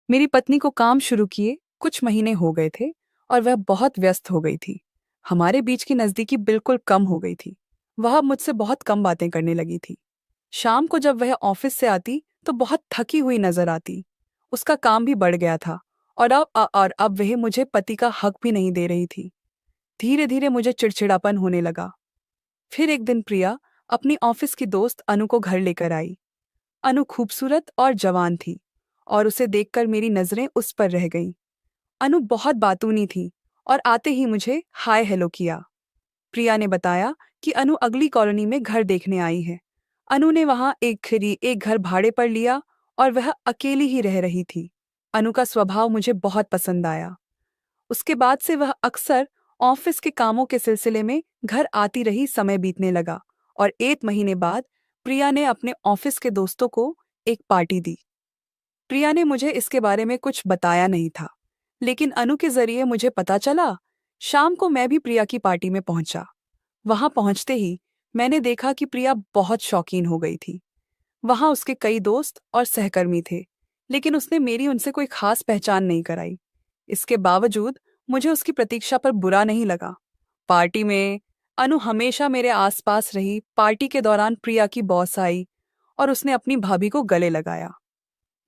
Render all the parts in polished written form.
मेरी पत्नी को काम शुरू किए कुछ महीने हो गए थे और वह बहुत व्यस्त हो गई थी। हमारे बीच की नज़दीकी बिल्कुल कम हो गई थी। वह अब मुझसे बहुत कम बातें करने लगी थी। शाम को जब वह ऑफिस से आती तो बहुत थकी हुई नजर आती। उसका काम भी बढ़ गया था और अब वह मुझे पति का हक भी नहीं दे रही थी। धीरे धीरे मुझे चिड़चिड़ापन होने लगा। फिर एक दिन प्रिया अपनी ऑफिस की दोस्त अनु को घर लेकर आई। अनु खूबसूरत और जवान थी और उसे देखकर मेरी नजरें उस पर रह गईं। अनु बहुत बातूनी थी और आते ही मुझे हाय हेलो किया। प्रिया ने बताया कि अनु अगली कॉलोनी में घर देखने आई है। अनु ने वहां एक घर भाड़े पर लिया और वह अकेली ही रह रही थी। अनु का स्वभाव मुझे बहुत पसंद आया। उसके बाद से वह अक्सर ऑफिस के कामों के सिलसिले में घर आती रही। समय बीतने लगा और 1 महीने बाद प्रिया ने अपने ऑफिस के दोस्तों को एक पार्टी दी। प्रिया ने मुझे इसके बारे में कुछ बताया नहीं था, लेकिन अनु के जरिए मुझे पता चला। शाम को मैं भी प्रिया की पार्टी में पहुंचा। वहां पहुंचते ही मैंने देखा कि प्रिया बहुत शौकीन हो गई थी। वहां उसके कई दोस्त और सहकर्मी थे, लेकिन उसने मेरी उनसे कोई खास पहचान नहीं कराई। इसके बावजूद मुझे उसकी प्रतीक्षा पर बुरा नहीं लगा। पार्टी में अनु हमेशा मेरे आसपास रही। पार्टी के दौरान प्रिया की बॉस आई और उसने अपनी भाभी को गले लगाया।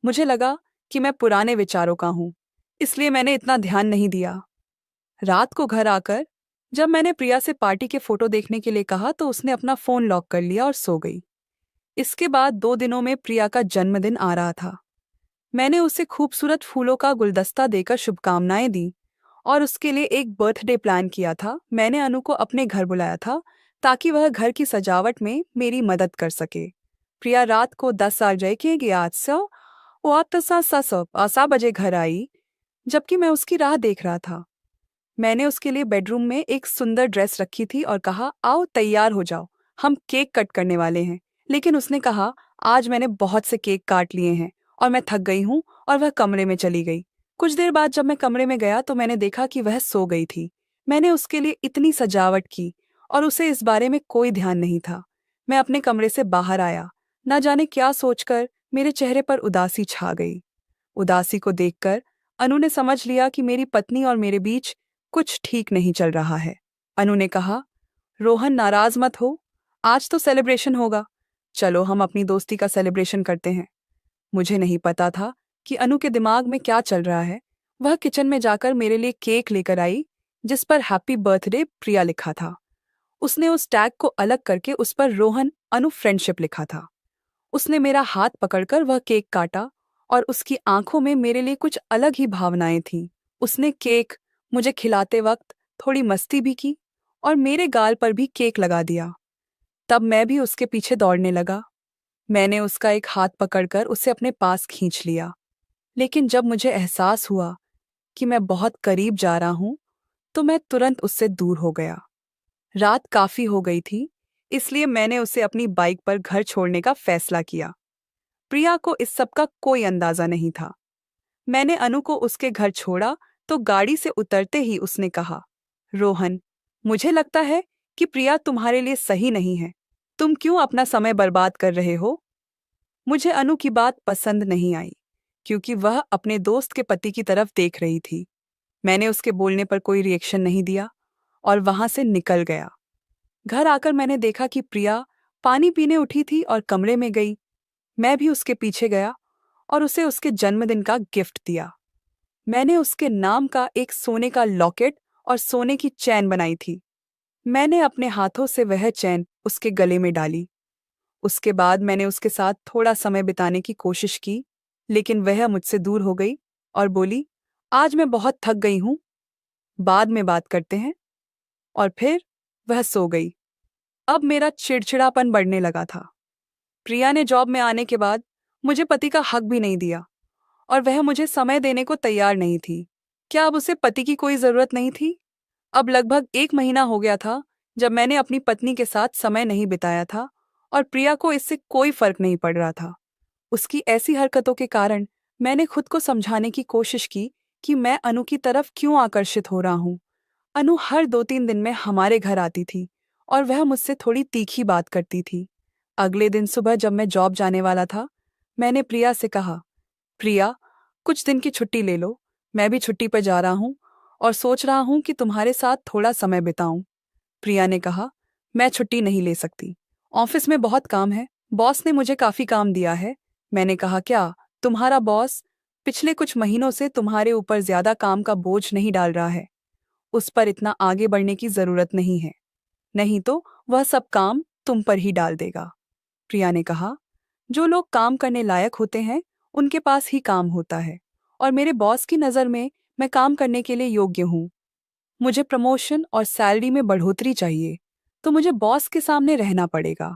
मुझे लगा कि मैं पुराने विचारों का हूं, इसलिए मैंने इतना ध्यान नहीं दिया। रात को घर आकर जब मैंने प्रिया से पार्टी के फोटो देखने के लिए कहा तो उसने अपना फोन लॉक कर लिया और सो गई। इसके बाद 2 दिनों में प्रिया का जन्मदिन आ रहा था। मैंने उसे खूबसूरत फूलों का गुलदस्ता देकर शुभकामनाएं दी और उसके लिए एक बर्थडे प्लान किया था। मैंने अनु को अपने घर बुलाया था ताकि वह घर की सजावट में मेरी मदद कर सके। प्रिया रात को 10 के गया वो आप तो सा बजे घर आई, जबकि मैं उसकी राह देख रहा था। मैंने उसके लिए बेडरूम में एक सुंदर ड्रेस रखी थी और कहा, आओ तैयार हो जाओ, हम केक कट करने वाले हैं। लेकिन उसने कहा, आज मैंने बहुत से केक काट लिए हैं और मैं थक गई हूँ, और वह कमरे में चली गई। कुछ देर बाद जब मैं कमरे में गया तो मैंने देखा कि वह सो गई थी। मैंने उसके लिए इतनी सजावट की और उसे इस बारे में कोई ध्यान नहीं था। मैं अपने कमरे से बाहर आया, न जाने क्या सोचकर मेरे चेहरे पर उदासी छा गई। उदासी को देखकर अनु ने समझ लिया कि मेरी पत्नी और मेरे बीच कुछ ठीक नहीं चल रहा है। अनु ने कहा, रोहन नाराज मत हो, आज तो सेलिब्रेशन होगा। चलो हम अपनी दोस्ती का सेलिब्रेशन करते हैं। मुझे नहीं पता था कि अनु के दिमाग में क्या चल रहा है। वह किचन में जाकर मेरे लिए केक लेकर आई जिस पर हैप्पी बर्थडे प्रिया लिखा था। उसने उस टैग को अलग करके उस पर रोहन अनु फ्रेंडशिप लिखा था। उसने मेरा हाथ पकड़कर वह केक काटा और उसकी आंखों में मेरे लिए कुछ अलग ही भावनाएं थीं। उसने केक मुझे खिलाते वक्त थोड़ी मस्ती भी की और मेरे गाल पर भी केक लगा दिया। तब मैं भी उसके पीछे दौड़ने लगा। मैंने उसका एक हाथ पकड़कर उसे अपने पास खींच लिया, लेकिन जब मुझे एहसास हुआ कि मैं बहुत करीब जा रहा हूं, तो मैं तुरंत उससे दूर हो गया। रात काफी हो गई थी, इसलिए मैंने उसे अपनी बाइक पर घर छोड़ने का फैसला किया। प्रिया को इस सब का कोई अंदाजा नहीं था। मैंने अनु को उसके घर छोड़ा तो गाड़ी से उतरते ही उसने कहा, रोहन, मुझे लगता है कि प्रिया तुम्हारे लिए सही नहीं है। तुम क्यों अपना समय बर्बाद कर रहे हो? मुझे अनु की बात पसंद नहीं आई, क्योंकि वह अपने दोस्त के पति की तरफ देख रही थी। मैंने उसके बोलने पर कोई रिएक्शन नहीं दिया और वहां से निकल गया। घर आकर मैंने देखा कि प्रिया पानी पीने उठी थी और कमरे में गई। मैं भी उसके पीछे गया और उसे उसके जन्मदिन का गिफ्ट दिया। मैंने उसके नाम का एक सोने का लॉकेट और सोने की चैन बनाई थी। मैंने अपने हाथों से वह चैन उसके गले में डाली। उसके बाद मैंने उसके साथ थोड़ा समय बिताने की कोशिश की, लेकिन वह मुझसे दूर हो गई और बोली, आज मैं बहुत थक गई हूं, बाद में बात करते हैं। और फिर वह सो गई। अब मेरा चिड़चिड़ापन बढ़ने लगा था। प्रिया ने जॉब में आने के बाद मुझे पति का हक भी नहीं दिया और वह मुझे समय देने को तैयार नहीं थी। क्या अब उसे पति की कोई जरूरत नहीं थी? अब लगभग 1 महीना हो गया था जब मैंने अपनी पत्नी के साथ समय नहीं बिताया था और प्रिया को इससे कोई फर्क नहीं पड़ रहा था। उसकी ऐसी हरकतों के कारण मैंने खुद को समझाने की कोशिश की कि मैं अनु की तरफ क्यों आकर्षित हो रहा हूँ। अनु हर 2-3 दिन में हमारे घर आती थी और वह मुझसे थोड़ी तीखी बात करती थी। अगले दिन सुबह जब मैं जॉब जाने वाला था, मैंने प्रिया से कहा, प्रिया, कुछ दिन की छुट्टी ले लो। मैं भी छुट्टी पर जा रहा हूँ और सोच रहा हूँ कि तुम्हारे साथ थोड़ा समय बिताऊं। प्रिया ने कहा, मैं छुट्टी नहीं ले सकती। ऑफिस में बहुत काम है। बॉस ने मुझे काफी काम दिया है। मैंने कहा, क्या तुम्हारा बॉस पिछले कुछ महीनों से तुम्हारे ऊपर ज्यादा काम का बोझ नहीं डाल रहा है? उस पर इतना आगे बढ़ने की जरूरत नहीं है, नहीं तो वह सब काम तुम पर ही डाल देगा। प्रिया ने कहा, जो लोग काम करने लायक होते हैं उनके पास ही काम होता है, और मेरे बॉस की नज़र में मैं काम करने के लिए योग्य हूँ। मुझे प्रमोशन और सैलरी में बढ़ोतरी चाहिए, तो मुझे बॉस के सामने रहना पड़ेगा।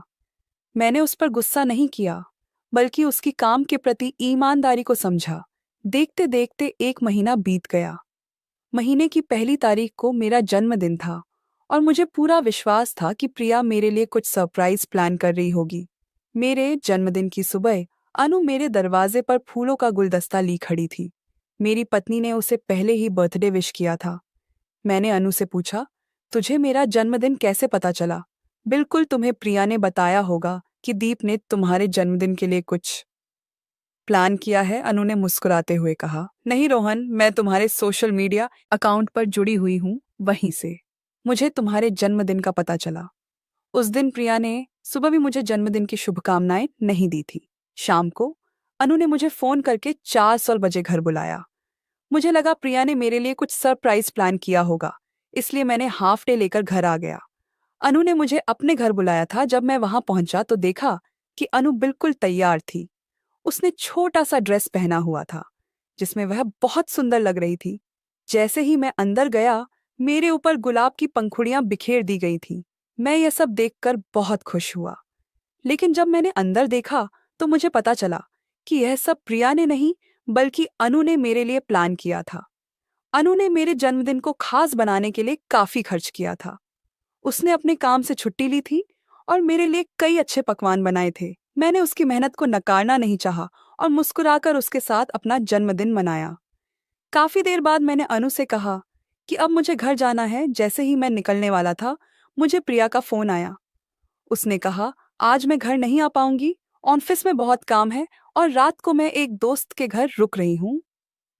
मैंने उस पर गुस्सा नहीं किया, बल्कि उसकी काम के प्रति ईमानदारी को समझा। देखते देखते 1 महीना बीत गया। महीने की पहली तारीख को मेरा जन्मदिन था, और मुझे पूरा विश्वास था कि प्रिया मेरे लिए कुछ सरप्राइज प्लान कर रही होगी। मेरे जन्मदिन की सुबह अनु मेरे दरवाजे पर फूलों का गुलदस्ता ली खड़ी थी। मेरी पत्नी ने उसे पहले ही बर्थडे विश किया था। मैंने अनु से पूछा, तुझे मेरा जन्मदिन कैसे पता चला? बिल्कुल, तुम्हें प्रिया ने बताया होगा कि दीप ने तुम्हारे जन्मदिन के लिए कुछ प्लान किया है, अनु ने मुस्कुराते हुए कहा। नहीं रोहन, मैं तुम्हारे सोशल मीडिया अकाउंट पर जुड़ी हुई हूँ, वहीं से मुझे तुम्हारे जन्मदिन का पता चला। उस दिन प्रिया ने सुबह भी मुझे जन्मदिन की शुभकामनाएं नहीं दी थी। शाम को अनु ने मुझे फोन करके 4 बजे घर बुलाया। मुझे लगा प्रिया ने मेरे लिए कुछ सरप्राइज प्लान किया होगा, इसलिए मैंने हाफ डे लेकर घर आ गया। अनु ने मुझे अपने घर बुलाया था। जब मैं वहां पहुंचा तो देखा कि अनु बिल्कुल तैयार थी। उसने छोटा सा ड्रेस पहना हुआ था, जिसमें वह बहुत सुंदर लग रही थी। जैसे ही मैं अंदर गया, मेरे ऊपर गुलाब की पंखुड़ियां बिखेर दी गई थीं। मैं यह सब देखकर बहुत खुश हुआ। लेकिन जब मैंने अंदर देखा तो मुझे पता चला कि यह सब प्रिया ने नहीं, बल्कि अनु ने मेरे लिए प्लान किया था। अनु ने मेरे जन्मदिन को खास बनाने के लिए काफी खर्च किया था। उसने अपने काम से छुट्टी ली थी और मेरे लिए कई अच्छे पकवान बनाए थे। मैंने उसकी मेहनत को नकारना नहीं चाहा और मुस्कुराकर उसके साथ अपना जन्मदिन मनाया। काफी देर बाद मैंने अनु से कहा कि अब मुझे घर जाना है। जैसे ही मैं निकलने वाला था, मुझे प्रिया का फोन आया। उसने कहा, आज मैं घर नहीं आ पाऊंगी, ऑफिस में बहुत काम है और रात को मैं एक दोस्त के घर रुक रही हूँ।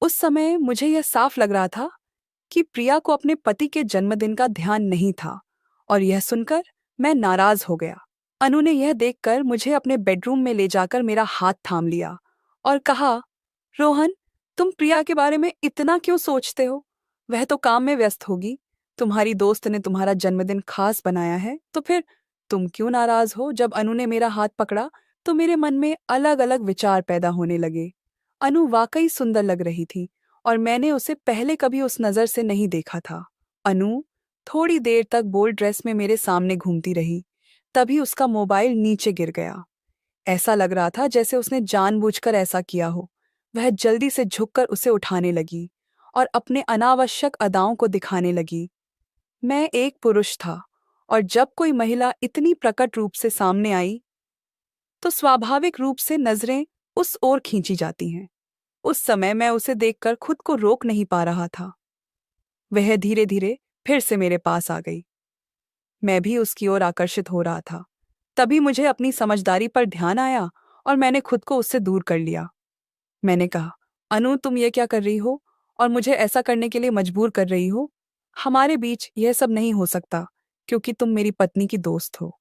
उस समय मुझे यह साफ लग रहा था कि प्रिया को अपने पति के जन्मदिन का ध्यान नहीं था, और यह सुनकर मैं नाराज हो गया। अनु ने यह देखकर मुझे अपने बेडरूम में ले जाकर मेरा हाथ थाम लिया और कहा, रोहन, तुम प्रिया के बारे में इतना क्यों सोचते हो? वह तो काम में व्यस्त होगी। तुम्हारी दोस्त ने तुम्हारा जन्मदिन खास बनाया है, तो फिर तुम क्यों नाराज हो? जब अनु ने मेरा हाथ पकड़ा तो मेरे मन में अलग अलग विचार पैदा होने लगे। अनु वाकई सुंदर लग रही थी, और मैंने उसे पहले कभी उस नज़र से नहीं देखा था। अनु थोड़ी देर तक बोल्ड ड्रेस में मेरे सामने घूमती रही। तभी उसका मोबाइल नीचे गिर गया। ऐसा लग रहा था जैसे उसने जानबूझकर ऐसा किया हो। वह जल्दी से झुककर उसे उठाने लगी और अपने अनावश्यक अदाओं को दिखाने लगी। मैं एक पुरुष था, और जब कोई महिला इतनी प्रकट रूप से सामने आई तो स्वाभाविक रूप से नजरें उस ओर खींची जाती हैं। उस समय मैं उसे देखकर खुद को रोक नहीं पा रहा था। वह धीरे धीरे फिर से मेरे पास आ गई। मैं भी उसकी ओर आकर्षित हो रहा था। तभी मुझे अपनी समझदारी पर ध्यान आया और मैंने खुद को उससे दूर कर लिया। मैंने कहा, अनु, तुम ये क्या कर रही हो और मुझे ऐसा करने के लिए मजबूर कर रही हो? हमारे बीच यह सब नहीं हो सकता, क्योंकि तुम मेरी पत्नी की दोस्त हो।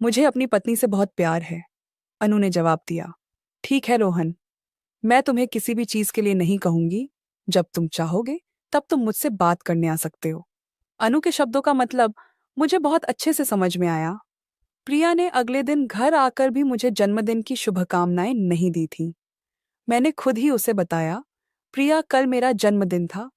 मुझे अपनी पत्नी से बहुत प्यार है, अनु ने जवाब दिया। ठीक है रोहन, मैं तुम्हें किसी भी चीज के लिए नहीं कहूंगी। जब तुम चाहोगे तब तुम मुझसे बात करने आ सकते हो। अनु के शब्दों का मतलब मुझे बहुत अच्छे से समझ में आया। प्रिया ने अगले दिन घर आकर भी मुझे जन्मदिन की शुभकामनाएं नहीं दी थी। मैंने खुद ही उसे बताया, प्रिया, कल मेरा जन्मदिन था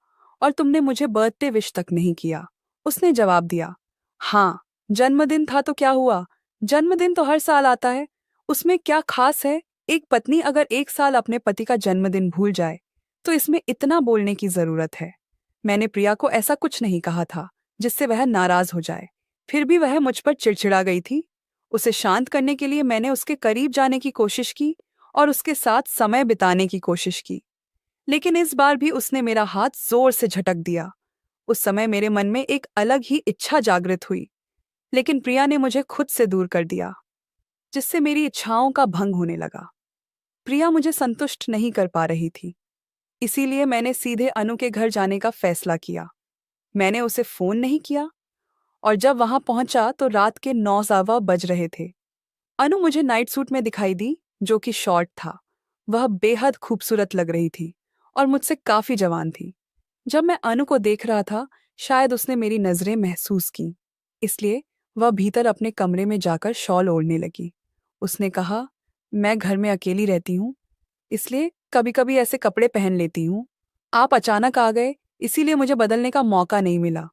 और तुमने मुझे बर्थडे विश तक नहीं किया। उसने जवाब दिया, हाँ, जन्मदिन था तो क्या हुआ? जन्मदिन तो हर साल आता है, उसमें क्या खास है? एक पत्नी अगर एक साल अपने पति का जन्मदिन भूल जाए तो इसमें इतना बोलने की जरूरत है? मैंने प्रिया को ऐसा कुछ नहीं कहा था जिससे वह नाराज हो जाए। फिर भी वह मुझ पर चिड़चिड़ा गई थी। उसे शांत करने के लिए मैंने उसके करीब जाने की कोशिश की और उसके साथ समय बिताने की कोशिश की, लेकिन इस बार भी उसने मेरा हाथ जोर से झटक दिया। उस समय मेरे मन में एक अलग ही इच्छा जागृत हुई, लेकिन प्रिया ने मुझे खुद से दूर कर दिया, जिससे मेरी इच्छाओं का भंग होने लगा। प्रिया मुझे संतुष्ट नहीं कर पा रही थी। इसीलिए मैंने सीधे अनु के घर जाने का फैसला किया। मैंने उसे फोन नहीं किया और जब वहां पहुंचा तो रात के 9 बज रहे थे। अनु मुझे नाइट सूट में दिखाई दी, जो कि शॉर्ट था। वह बेहद खूबसूरत लग रही थी और मुझसे काफी जवान थी। जब मैं अनु को देख रहा था, शायद उसने मेरी नजरें महसूस की, इसलिए वह भीतर अपने कमरे में जाकर शॉल ओढ़ने लगी। उसने कहा, मैं घर में अकेली रहती हूँ, इसलिए कभी कभी ऐसे कपड़े पहन लेती हूँ। आप अचानक आ गए, इसीलिए मुझे बदलने का मौका नहीं मिला।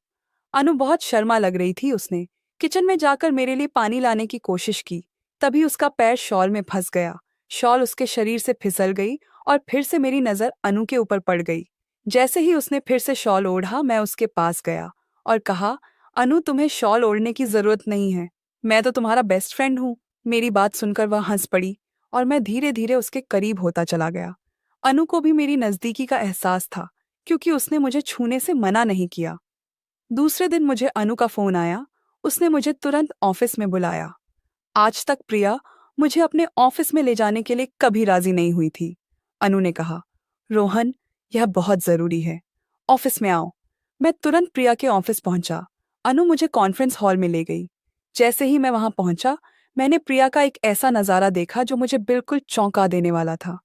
अनु बहुत शर्मा लग रही थी। उसने किचन में जाकर मेरे लिए पानी लाने की कोशिश की। तभी उसका पैर शॉल में फंस गया। शॉल उसके शरीर से फिसल गई और फिर से मेरी नजर अनु के ऊपर पड़ गई। जैसे ही उसने फिर से शॉल ओढ़ा, मैं उसके पास गया और कहा, अनु, तुम्हें शॉल ओढ़ने की जरूरत नहीं है, मैं तो तुम्हारा बेस्ट फ्रेंड हूँ। मेरी बात सुनकर वह हंस पड़ी और मैं धीरे धीरे उसके करीब होता चला गया। अनु को भी मेरी नजदीकी का एहसास था, क्योंकि उसने मुझे छूने से मना नहीं किया। दूसरे दिन मुझे अनु का फोन आया। उसने मुझे तुरंत ऑफिस में बुलाया। आज तक प्रिया मुझे अपने ऑफिस में ले जाने के लिए कभी राजी नहीं हुई थी। अनु ने कहा, रोहन, यह बहुत जरूरी है, ऑफिस में आओ। मैं तुरंत प्रिया के ऑफिस पहुंचा। अनु मुझे कॉन्फ्रेंस हॉल में ले गई। जैसे ही मैं वहां पहुंचा, मैंने प्रिया का एक ऐसा नजारा देखा जो मुझे बिल्कुल चौंका देने वाला था।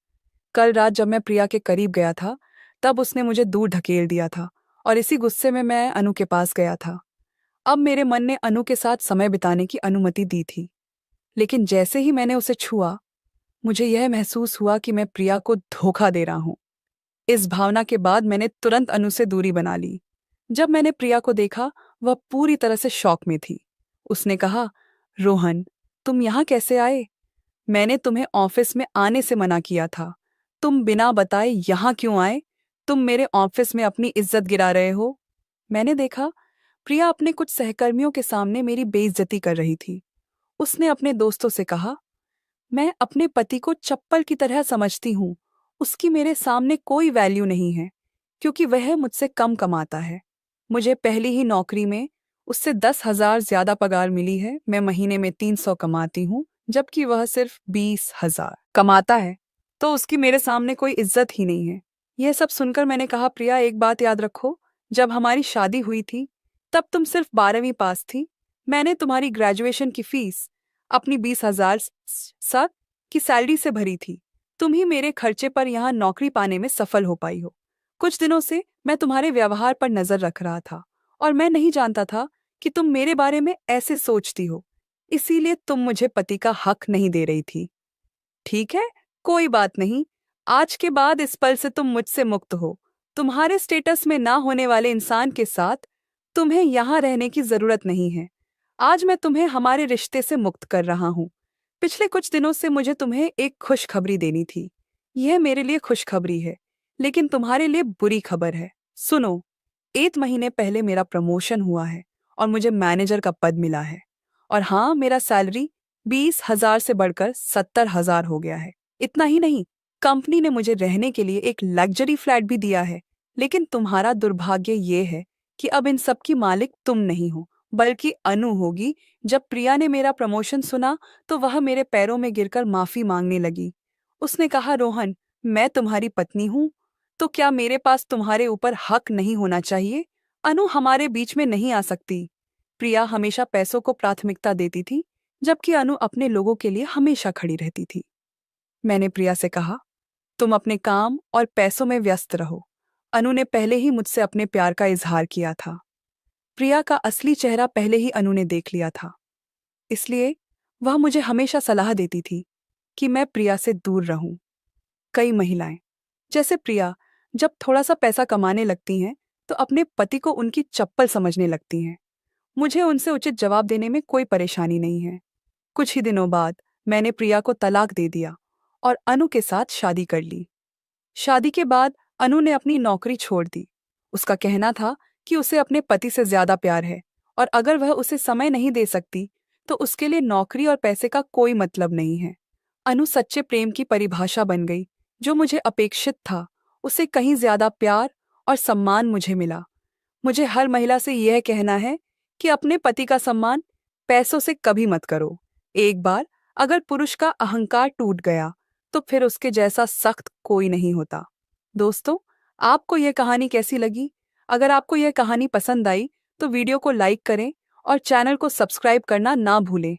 कल रात जब मैं प्रिया के करीब गया था, तब उसने मुझे दूर ढकेल दिया था और इसी गुस्से में मैं अनु के पास गया था। अब मेरे मन ने अनु के साथ समय बिताने की अनुमति दी थी, लेकिन जैसे ही मैंने उसे छुआ, मुझे यह महसूस हुआ कि मैं प्रिया को धोखा दे रहा हूं। इस भावना के बाद मैंने तुरंत अनु से दूरी बना ली। जब मैंने प्रिया को देखा, वह पूरी तरह से शॉक में थी। उसने कहा, रोहन, तुम यहाँ कैसे आए? मैंने तुम्हें ऑफिस में आने से मना किया था। तुम बिना बताए यहाँ क्यों आए? तुम मेरे ऑफिस में अपनी इज्जत गिरा रहे हो। मैंने देखा, प्रिया अपने कुछ सहकर्मियों के सामने मेरी बेइज्जती कर रही थी। उसने अपने दोस्तों से कहा, मैं अपने पति को चप्पल की तरह समझती हूँ। उसकी मेरे सामने कोई वैल्यू नहीं है, क्योंकि वह मुझसे कम कमाता है। मुझे पहली ही नौकरी में उससे 10,000 ज्यादा पगार मिली है। मैं महीने में 300 कमाती हूँ, जबकि वह सिर्फ 20,000 कमाता है। तो उसकी मेरे सामने कोई इज्जत ही नहीं है। यह सब सुनकर मैंने कहा, प्रिया, एक बात याद रखो, जब हमारी शादी हुई थी, तब तुम सिर्फ 12वीं पास थी। मैंने तुम्हारी ग्रेजुएशन की फीस अपनी 20,000 साल की सैलरी से भरी थी। तुम ही मेरे खर्चे पर यहाँ नौकरी पाने में सफल हो पाई हो। कुछ दिनों से मैं तुम्हारे व्यवहार पर नजर रख रहा था और मैं नहीं जानता था कि तुम मेरे बारे में ऐसे सोचती हो। इसीलिए तुम मुझे पति का हक नहीं दे रही थी। ठीक है, कोई बात नहीं। आज के बाद इस पल से तुम मुझसे मुक्त हो। तुम्हारे स्टेटस में ना होने वाले इंसान के साथ तुम्हें यहाँ रहने की जरूरत नहीं है। आज मैं तुम्हें हमारे रिश्ते से मुक्त कर रहा हूँ। पिछले कुछ दिनों से मुझे तुम्हें एक खुशखबरी देनी थी। यह मेरे लिए खुशखबरी है, लेकिन तुम्हारे लिए बुरी खबर है। सुनो, 1 महीने पहले मेरा प्रमोशन हुआ है और मुझे मैनेजर का पद मिला है। और हाँ, मेरा सैलरी 20,000 से बढ़कर 70,000 हो गया है। इतना ही नहीं, कंपनी ने मुझे रहने के लिए एक लग्जरी फ्लैट भी दिया है। लेकिन तुम्हारा दुर्भाग्य ये है कि अब इन सब की मालिक तुम नहीं हो, बल्कि अनु होगी। जब प्रिया ने मेरा प्रमोशन सुना, तो वह मेरे पैरों में गिरकर माफी मांगने लगी। उसने कहा, रोहन, मैं तुम्हारी पत्नी हूँ, तो क्या मेरे पास तुम्हारे ऊपर हक नहीं होना चाहिए? अनु हमारे बीच में नहीं आ सकती। प्रिया हमेशा पैसों को प्राथमिकता देती थी, जबकि अनु अपने लोगों के लिए हमेशा खड़ी रहती थी। मैंने प्रिया से कहा, तुम अपने काम और पैसों में व्यस्त रहो। अनु ने पहले ही मुझसे अपने प्यार का इजहार किया था। प्रिया का असली चेहरा पहले ही अनु ने देख लिया था, इसलिए वह मुझे हमेशा सलाह देती थी कि मैं प्रिया से दूर रहूं। कई महिलाएं, जैसे प्रिया, जब थोड़ा सा पैसा कमाने लगती हैं, तो अपने पति को उनकी चप्पल समझने लगती हैं। मुझे उनसे उचित जवाब देने में कोई परेशानी नहीं है। कुछ ही दिनों बाद मैंने प्रिया को तलाक दे दिया और अनु के साथ शादी कर ली। शादी के बाद अनु ने अपनी नौकरी छोड़ दी। उसका कहना था कि उसे अपने पति से ज्यादा प्यार है और अगर वह उसे समय नहीं दे सकती, तो उसके लिए नौकरी और पैसे का कोई मतलब नहीं है। अनु सच्चे प्रेम की परिभाषा बन गई, जो मुझे अपेक्षित था। उसे कहीं ज्यादा प्यार और सम्मान मुझे मिला। मुझे हर महिला से यह कहना है कि अपने पति का सम्मान पैसों से कभी मत करो। एक बार अगर पुरुष का अहंकार टूट गया, तो फिर उसके जैसा सख्त कोई नहीं होता। दोस्तों, आपको यह कहानी कैसी लगी? अगर आपको यह कहानी पसंद आई तो वीडियो को लाइक करें और चैनल को सब्सक्राइब करना ना भूलें।